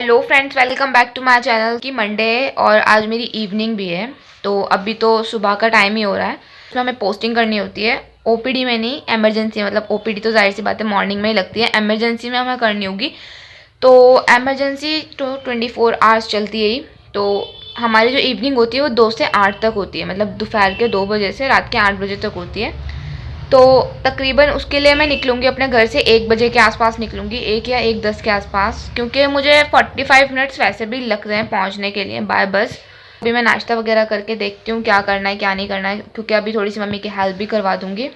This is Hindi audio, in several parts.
Hello friends, welcome back to my channel. की मंडे है और आज मेरी इवनिंग भी है। तो अभी तो सुबह का टाइम ही हो रहा है। इसमें हमें पोस्टिंग करनी होती है ओपीडी में, नहीं इमरजेंसी। मतलब ओपीडी तो जाहिर सी बात है मॉर्निंग में ही लगती है, इमरजेंसी में हमें करनी होगी। तो इमरजेंसी तो 24 आवर्स चलती है ही। तो हमारी जो इवनिंग होती है वो 2 से 8 तक होती है, मतलब दोपहर के 2 बजे से रात के 8 बजे तक होती है। तो तकरीबन उसके लिए मैं निकलूँगी अपने घर से 1 बजे के आसपास निकलूँगी, 1 या 1:10 के आसपास, क्योंकि मुझे 45 मिनट्स वैसे भी लग रहे हैं पहुँचने के लिए बाय बस। अभी मैं नाश्ता वगैरह करके देखती हूँ क्या करना है क्या नहीं करना है, क्योंकि अभी थोड़ी सी मम्मी की हेल्प भी करवा दूँगी।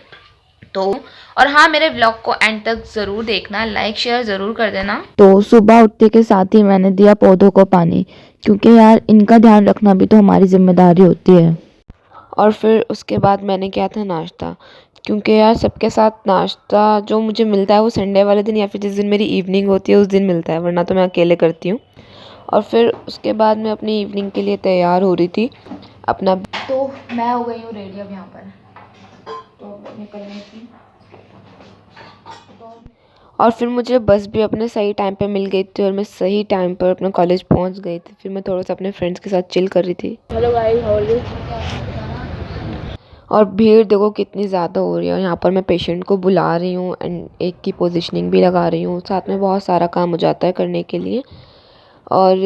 तो और हाँ, मेरे व्लॉग को एंड तक ज़रूर देखना, लाइक शेयर ज़रूर कर देना। तो सुबह उठते के साथ ही मैंने दिया पौधों को पानी, क्योंकि यार इनका ध्यान रखना भी तो हमारी जिम्मेदारी होती है। और फिर उसके बाद मैंने किया था नाश्ता, क्योंकि यार सबके साथ नाश्ता जो मुझे मिलता है वो संडे वाले दिन या फिर जिस दिन मेरी इवनिंग होती है उस दिन मिलता है, वरना तो मैं अकेले करती हूँ। और फिर उसके बाद मैं अपनी इवनिंग के लिए तैयार हो रही थी अपना। तो मैं हो गई हूँ रेडी अब यहाँ पर, तो निकलने की। और फिर मुझे बस भी अपने सही टाइम पे मिल गई थी और मैं सही टाइम पर अपने कॉलेज पहुंच गई थी। फिर मैं थोड़ा सा अपने फ्रेंड्स के साथ चिल कर रही थी। Hello guys, how are you? और भीड़ देखो कितनी ज़्यादा हो रही है, और यहाँ पर मैं पेशेंट को बुला रही हूँ एंड एक की पोजीशनिंग भी लगा रही हूँ, साथ में बहुत सारा काम हो जाता है करने के लिए। और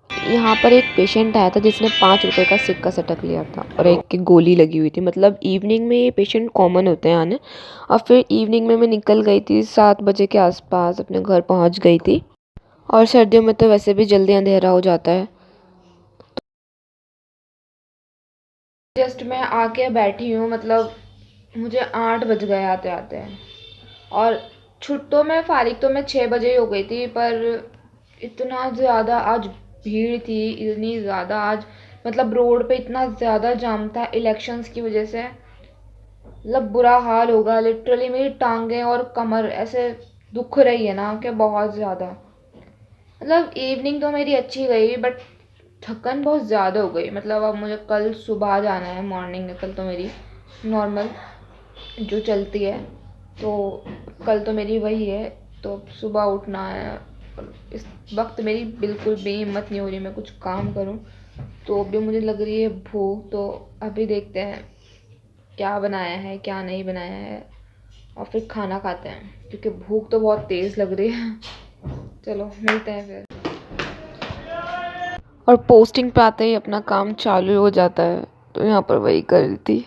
यहाँ पर एक पेशेंट आया था जिसने 5 रुपए का सिक्का सटक लिया था और एक की गोली लगी हुई थी। मतलब इवनिंग में ये पेशेंट कॉमन होते हैं आने। और फिर इवनिंग में मैं निकल गई थी, 7 बजे के आसपास अपने घर पहुँच गई थी। और सर्दियों में तो वैसे भी जल्दी अंधेरा हो जाता है। जस्ट मैं आके बैठी हूँ, मतलब मुझे 8 बज गए आते आते हैं। और छुट तो मैं फारिग तो मैं 6 बजे ही हो गई थी, पर इतना ज़्यादा आज भीड़ थी, इतनी ज़्यादा आज, मतलब रोड पे इतना ज़्यादा जाम था इलेक्शंस की वजह से। मतलब बुरा हाल होगा, लिटरली मेरी टांगें और कमर ऐसे दुख रही है ना कि बहुत ज़्यादा। मतलब इवनिंग तो मेरी अच्छी गई, बट थकन बहुत ज़्यादा हो गई। मतलब अब मुझे कल सुबह जाना है, मॉर्निंग में कल तो मेरी नॉर्मल जो चलती है, तो कल तो मेरी वही है। तो सुबह उठना है और इस वक्त मेरी बिल्कुल भी हिम्मत नहीं हो रही मैं कुछ काम करूं। तो अभी मुझे लग रही है भूख, तो अभी देखते हैं क्या बनाया है क्या नहीं बनाया है, और फिर खाना खाते हैं, क्योंकि भूख तो बहुत तेज़ लग रही है। चलो मिलते हैं फिर। और पोस्टिंग पे आते ही अपना काम चालू हो जाता है, तो यहाँ पर वही कर रही थी,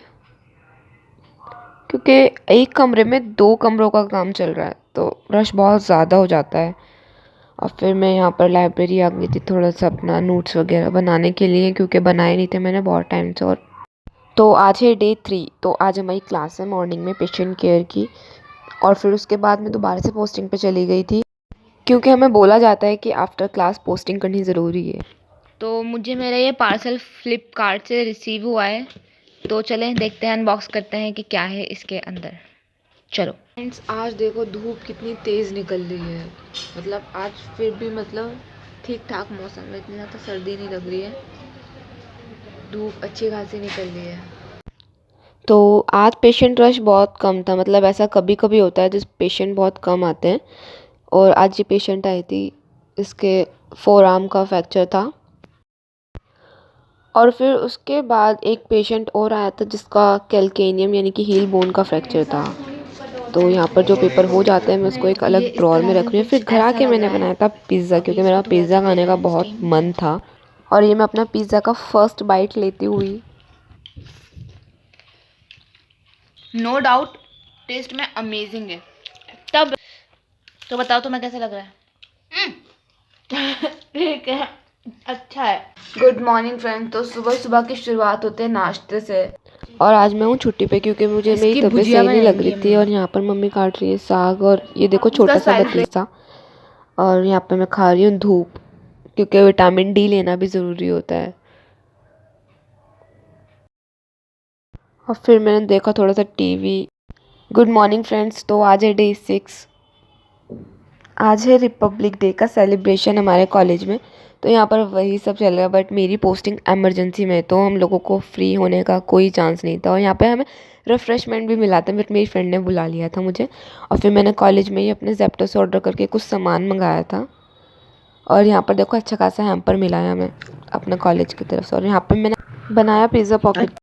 क्योंकि एक कमरे में 2 कमरों का काम चल रहा है तो रश बहुत ज़्यादा हो जाता है। और फिर मैं यहाँ पर लाइब्रेरी आ गई थी थोड़ा सा अपना नोट्स वगैरह बनाने के लिए, क्योंकि बनाए नहीं थे मैंने बहुत टाइम से। और तो आज है डे 3, तो आज हमारी क्लास है मॉर्निंग में पेशेंट केयर की। और फिर उसके बाद मैं दोबारा से पोस्टिंग पे चली गई थी, क्योंकि हमें बोला जाता है कि आफ्टर क्लास पोस्टिंग करनी ज़रूरी है। तो मुझे मेरा ये पार्सल फ्लिपकार्ट से रिसीव हुआ है, तो चलें देखते हैं, अनबॉक्स करते हैं कि क्या है इसके अंदर। चलो फ्रेंड्स, आज देखो धूप कितनी तेज़ निकल रही है। मतलब आज फिर भी मतलब ठीक ठाक मौसम है, इतनी ज़्यादा सर्दी नहीं लग रही है, धूप अच्छी खासी निकल रही है। तो आज पेशेंट रश बहुत कम था, मतलब ऐसा कभी कभी होता है जिस पेशेंट बहुत कम आते हैं। और आज ये पेशेंट आई थी, इसके फोर आर्म का फ्रैक्चर था। और फिर उसके बाद एक पेशेंट और आया था जिसका कैल्केनियम यानी कि हील बोन का फ्रैक्चर था। तो यहाँ पर जो पेपर हो जाते हैं मैं उसको एक ये अलग इस ड्रॉर में तरह रख से रही हूँ। फिर कुछ घर ऐसा आके लग मैंने रहा है। बनाया था पिज़्ज़ा, क्योंकि अभी मेरा इसको थोड़ा पिज़्ज़ा सा खाने देते का हैं बहुत स्टीम। मन था। और ये मैं अपना पिज़्ज़ा का फर्स्ट बाइट लेती हुई। नो डाउट टेस्ट में अमेजिंग है। तब तो बताओ तुम्हें कैसा लग रहा है? ठीक है, अच्छा है। Good morning friends. तो सुबह सुबह की शुरुआत होते हैं नाश्ते से। और आज मैं हूँ छुट्टी पे, क्योंकि मुझे मेरी इसकी तबीयत भुजिया सही नहीं लग बनाएंगी रही थी। अम्मी। और यहाँ पर मम्मी काट रही है साग, और ये देखो इसका छोटा सा साइज देख। बतीसा। और यहाँ पे मैं खा रही हूँ धूप, क्योंकि विटामिन डी लेना भी ज़रूरी होता है। और फिर मैंने देखा थोड़ा सा टीवी। Good morning friends. तो आज है डे 6, आज है रिपब्लिक डे का सेलिब्रेशन हमारे कॉलेज में। तो यहाँ पर वही सब चल रहा है, बट मेरी पोस्टिंग इमरजेंसी में है, तो हम लोगों को फ्री होने का कोई चांस नहीं था। और यहाँ पे हमें रिफ़्रेशमेंट भी मिला था, बट मेरी फ्रेंड ने बुला लिया था मुझे। और फिर मैंने कॉलेज में ही अपने जेप्टो से ऑर्डर करके कुछ सामान मंगाया था। और यहाँ पर देखो अच्छा खासा हैम्पर मिला है हमें अपने कॉलेज की तरफ से। और यहाँ पे मैंने बनाया पिज़्ज़ा पॉकेट।